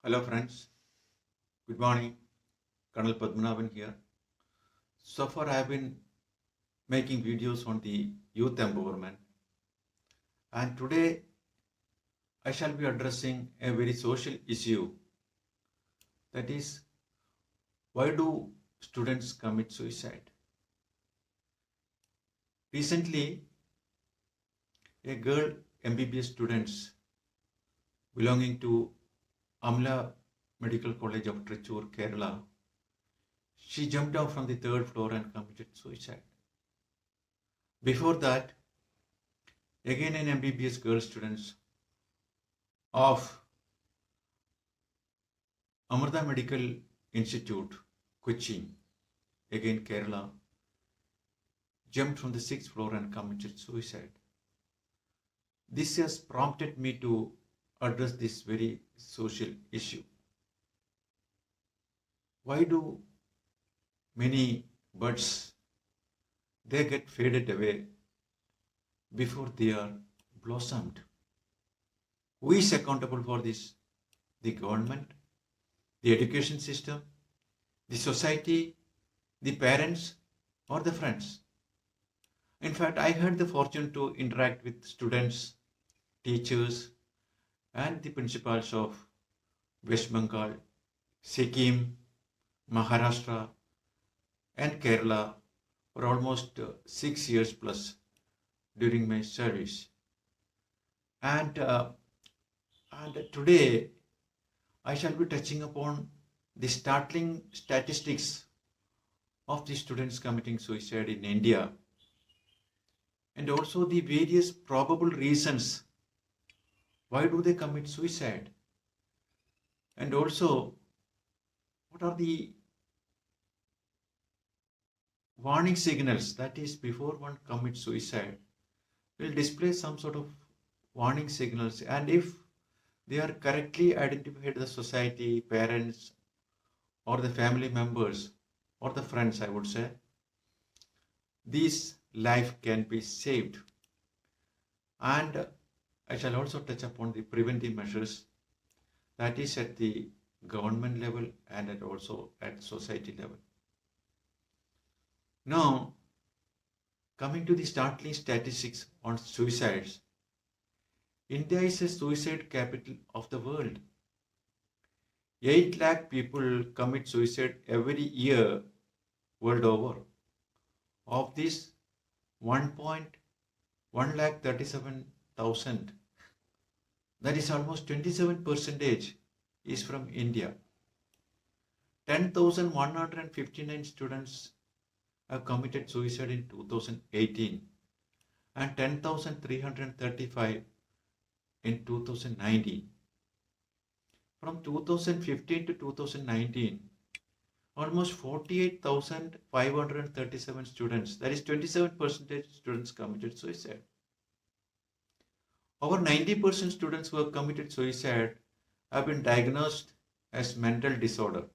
Hello friends, good morning. Colonel Padmanabhan here. So far I have been making videos on the youth empowerment, and today I shall be addressing a very social issue, that is, why do students commit suicide? Recently, a girl MBBS students belonging to Amla Medical College of Trichure, Kerala, she jumped down from the third floor and committed suicide. Before that, again an MBBS girl students of Amrita Medical Institute, Kochi, again Kerala, jumped from the sixth floor and committed suicide. This has prompted me to address this very social issue. Why do many buds they get faded away before they are blossomed? Who is accountable for this? The government, the education system, the society, the parents, or the friends? In fact, I had the fortune to interact with students, teachers, and the principals of West Bengal, Sikkim, Maharashtra, and Kerala for almost 6 years plus during my service. And, uh, and today I shall be touching upon the startling statistics of the students committing suicide in India, and also the various probable reasons why do they commit suicide, and also what are the warning signals, that is, before one commits suicide will display some sort of warning signals, and if they are correctly identified, the society, parents, or the family members, or the friends, I would say, this life can be saved. And I shall also touch upon the preventive measures, that is at the government level and also at society level. Now, coming to the startling statistics on suicides, India is a suicide capital of the world. 8 lakh people commit suicide every year world over. Of this, 1.1 lakh 37,000, that is almost 27%, is from India. 10,159 students have committed suicide in 2018 and 10,335 in 2019. From 2015 to 2019, almost 48,537 students, that is 27% students, committed suicide. Over 90% students who have committed suicide have been diagnosed as mental disorder.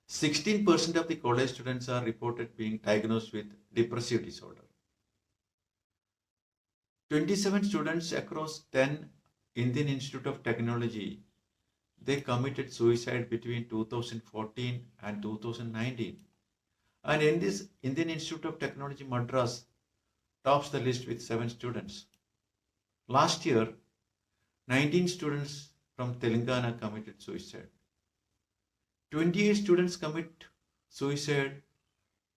16% of the college students are reported being diagnosed with depressive disorder. 27 students across 10 Indian Institute of Technology, they committed suicide between 2014 and 2019. And in this, Indian Institute of Technology Madras tops the list with 7 students. Last year, 19 students from Telangana committed suicide. 28 students commit suicide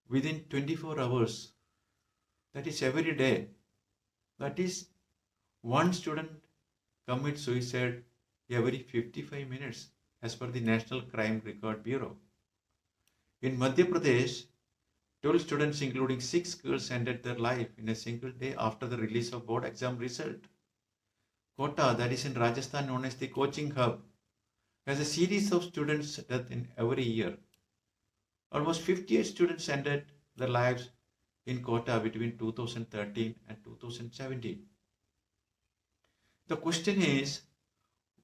within 24 hours. That is every day. That is, one student commits suicide every 55 minutes as per the National Crime Record Bureau. In Madhya Pradesh, 12 students including 6 girls ended their life in a single day after the release of board exam result. Kota, that is in Rajasthan, known as the coaching hub, has a series of students' death in every year. Almost 58 students ended their lives in Kota between 2013 and 2017. The question is,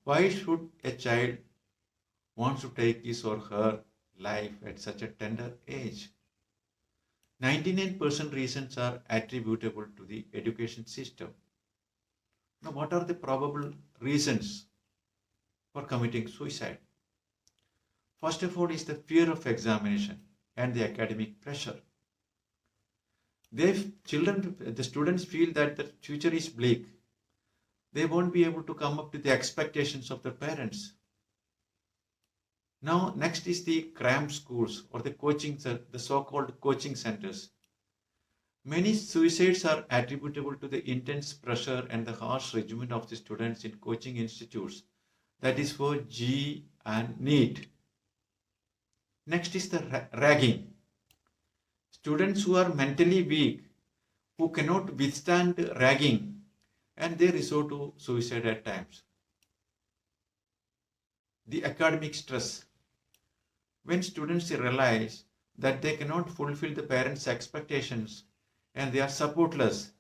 why should a child want to take his or her life at such a tender age? 99% reasons are attributable to the education system. Now, what are the probable reasons? for committing suicide. First of all is the fear of examination and the academic pressure. The students feel that the future is bleak. They won't be able to come up to the expectations of their parents. Now, next is the cram schools or the so-called coaching centers. Many suicides are attributable to the intense pressure and the harsh regimen of the students in coaching institutes, that is for G and NEET. Next is the ragging. Students who are mentally weak, who cannot withstand ragging, and they resort to suicide at times. The academic stress. When students realize that they cannot fulfill the parents' expectations and they are supportless,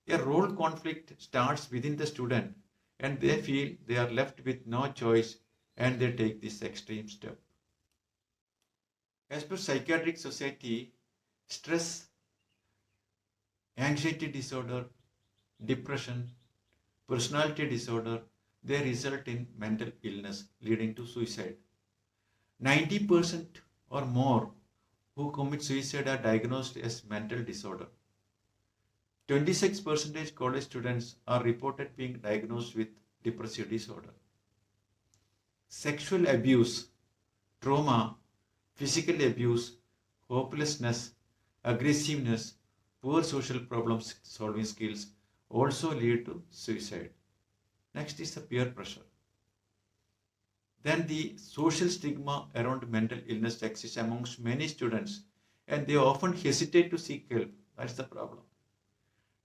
a role conflict starts within the student and they feel they are left with no choice and they take this extreme step. As per Psychiatric Society, stress, anxiety disorder, depression, personality disorder, they result in mental illness leading to suicide. 90% or more who commit suicide are diagnosed as mental disorder. 26% college students are reported being diagnosed with depressive disorder. Sexual abuse, trauma, physical abuse, hopelessness, aggressiveness, poor social problem solving skills also lead to suicide. Next is the peer pressure. Then the social stigma around mental illness exists amongst many students and they often hesitate to seek help. That's the problem.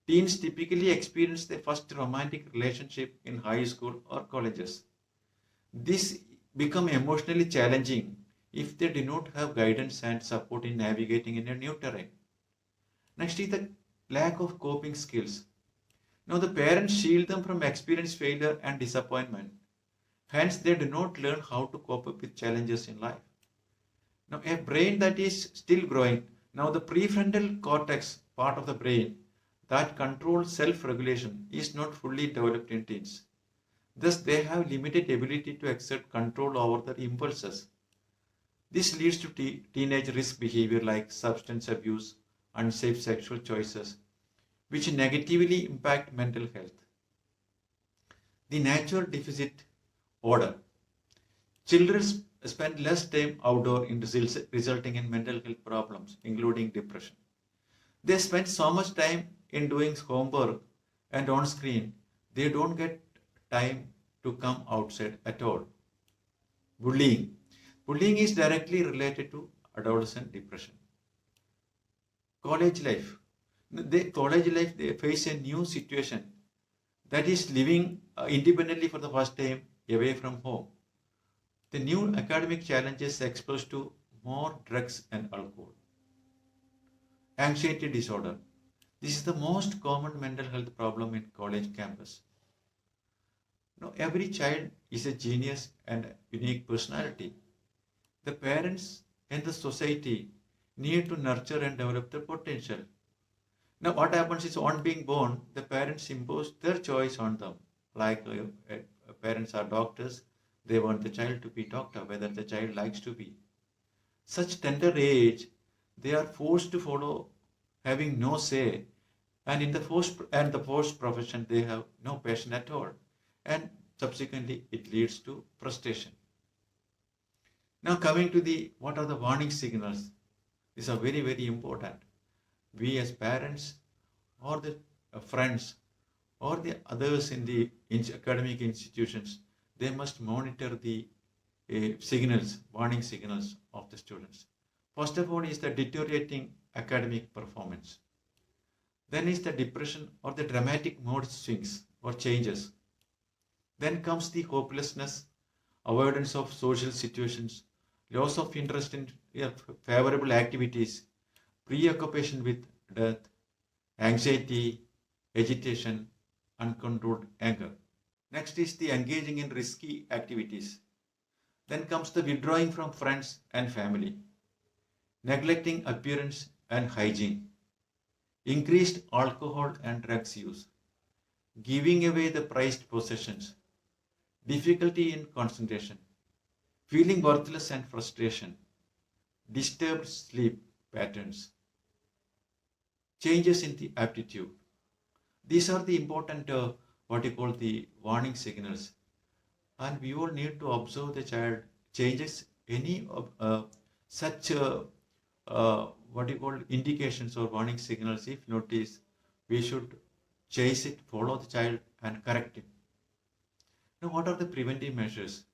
Teens typically experience their first romantic relationship in high school or colleges. This becomes emotionally challenging if they do not have guidance and support in navigating in a new terrain. Next is the lack of coping skills. Now the parents shield them from experience failure and disappointment. Hence, they do not learn how to cope up with challenges in life. Now, a brain that is still growing. Now, the prefrontal cortex part of the brain that controls self-regulation is not fully developed in teens. Thus, they have limited ability to exert control over their impulses. This leads to teenage risk behavior like substance abuse, unsafe sexual choices, which negatively impact mental health. The natural deficit order. Children spend less time outdoor resulting in mental health problems, including depression. They spend so much time in doing homework and on screen, they don't get time to come outside at all. Bullying. Bullying is directly related to adolescent depression. College life. They face a new situation, that is living independently for the first time away from home. The new academic challenges exposed to more drugs and alcohol. Anxiety disorder. This is the most common mental health problem in college campus. Now, every child is a genius and unique personality. The parents and the society need to nurture and develop their potential. Now, what happens is on being born, the parents impose their choice on them. Like parents are doctors, they want the child to be doctor, whether the child likes to be. Such tender age, they are forced to follow, having no say, and in the forced profession, they have no passion at all, and subsequently it leads to frustration. Now, coming to what are the warning signals? These are very, very important. We as parents or the friends or the others in the academic institutions, they must monitor the warning signals of the students. First of all is the deteriorating academic performance. Then is the depression or the dramatic mood swings or changes. Then comes the hopelessness, avoidance of social situations, loss of interest in favorable activities, preoccupation with death, anxiety, agitation, uncontrolled anger. Next is the engaging in risky activities. Then comes the withdrawing from friends and family, neglecting appearance and hygiene, increased alcohol and drugs use, giving away the prized possessions, difficulty in concentration, feeling worthless and frustration, disturbed sleep patterns, changes in the aptitude. These are the important what you call the warning signals, and we all need to observe the child changes any such what you call indications or warning signals. If notice, we should chase it, follow the child, and correct it. Now, what are the preventive measures?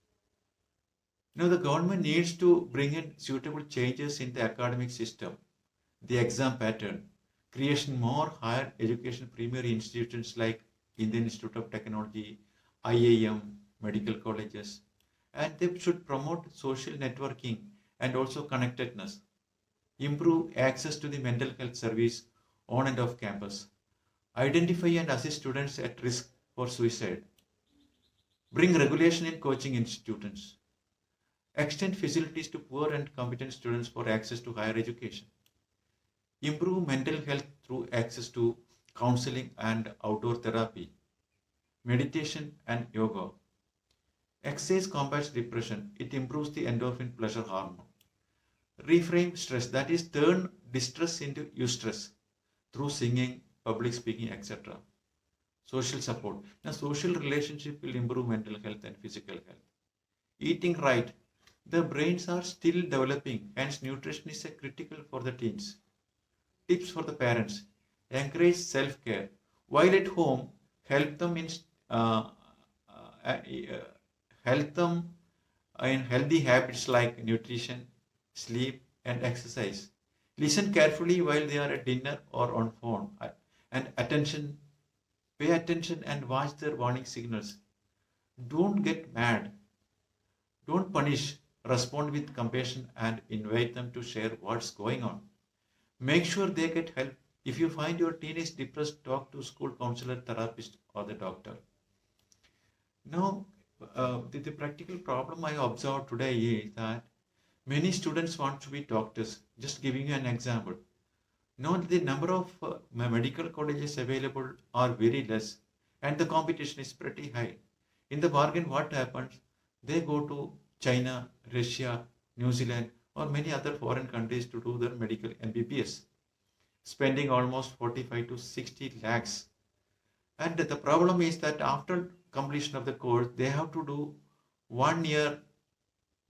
Now, the government needs to bring in suitable changes in the academic system, the exam pattern, creation more higher education primary institutions like Indian Institute of Technology, IIM, medical colleges, and they should promote social networking and also connectedness, improve access to the mental health service on and off campus, identify and assist students at risk for suicide, bring regulation in coaching institutions, extend facilities to poor and competent students for access to higher education, improve mental health through access to counseling and outdoor therapy, meditation and yoga. Exercise combats depression. It improves the endorphin pleasure hormone. Reframe stress, that is turn distress into eustress through singing, public speaking, etc. Social support. Now social relationship will improve mental health and physical health. Eating right. The brains are still developing, hence nutrition is critical for the teens. Tips for the parents. Encourage self-care. While at home, help them in uh, help them in healthy habits like nutrition, sleep, and exercise. Listen carefully while they are at dinner or on phone. And pay attention and watch their warning signals. Don't get mad. Don't punish. Respond with compassion and invite them to share what's going on. Make sure they get help. If you find your teen is depressed, talk to school counselor, therapist, or the doctor. Now, the practical problem I observed today is that many students want to be doctors. Just giving you an example. Now, the number of medical colleges available are very less, and the competition is pretty high. In the bargain, what happens? They go to China, Russia, New Zealand, or many other foreign countries to do their medical MBBS, spending almost 45 to 60 lakhs. And the problem is that after completion of the course, they have to do 1 year,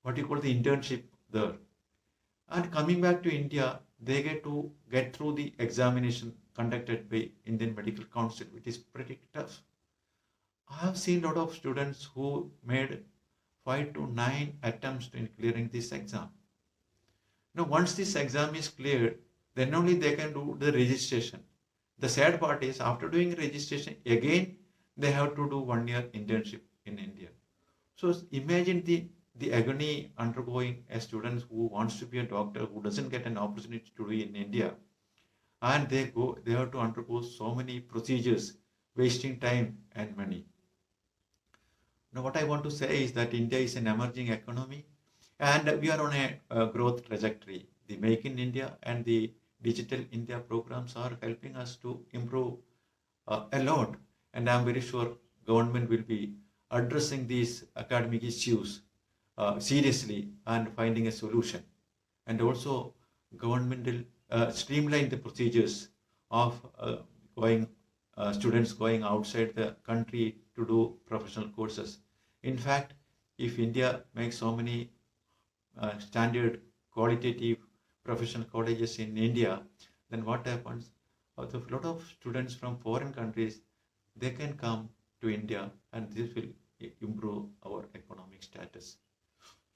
what you call the internship there. And coming back to India, they get to get through the examination conducted by Indian Medical Council, which is pretty tough. I have seen a lot of students who made 5 to 9 attempts in clearing this exam. Now, once this exam is cleared, then only they can do the registration. The sad part is after doing registration, again, they have to do 1 year internship in India. So imagine the agony undergoing a student who wants to be a doctor, who doesn't get an opportunity to do in India. And they have to undergo so many procedures, wasting time and money. Now, what I want to say is that India is an emerging economy and we are on a growth trajectory. The Make in India and the Digital India programs are helping us to improve a lot. And I'm very sure government will be addressing these academic issues seriously and finding a solution. And also government will streamline the procedures of going students going outside the country to do professional courses. In fact, if India makes so many standard qualitative professional colleges in India, then what happens? A lot of students from foreign countries, they can come to India and this will improve our economic status.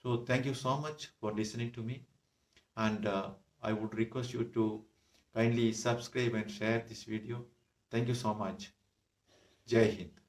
So thank you so much for listening to me, and I would request you to kindly subscribe and share this video. Thank you so much. Jai Hind.